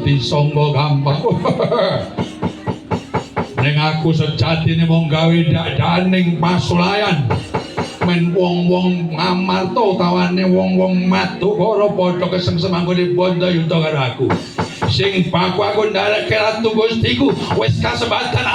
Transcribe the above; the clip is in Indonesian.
Disangka gampang. Ning aku sejatine mung gawe dadaning pasulayan. Men wong-wong ngamarta tawane wong-wong madukara padha kesengsem anggone bondo yuda karo aku. Sing baku aku ndareke Ratu Gustiku wis kasembadan.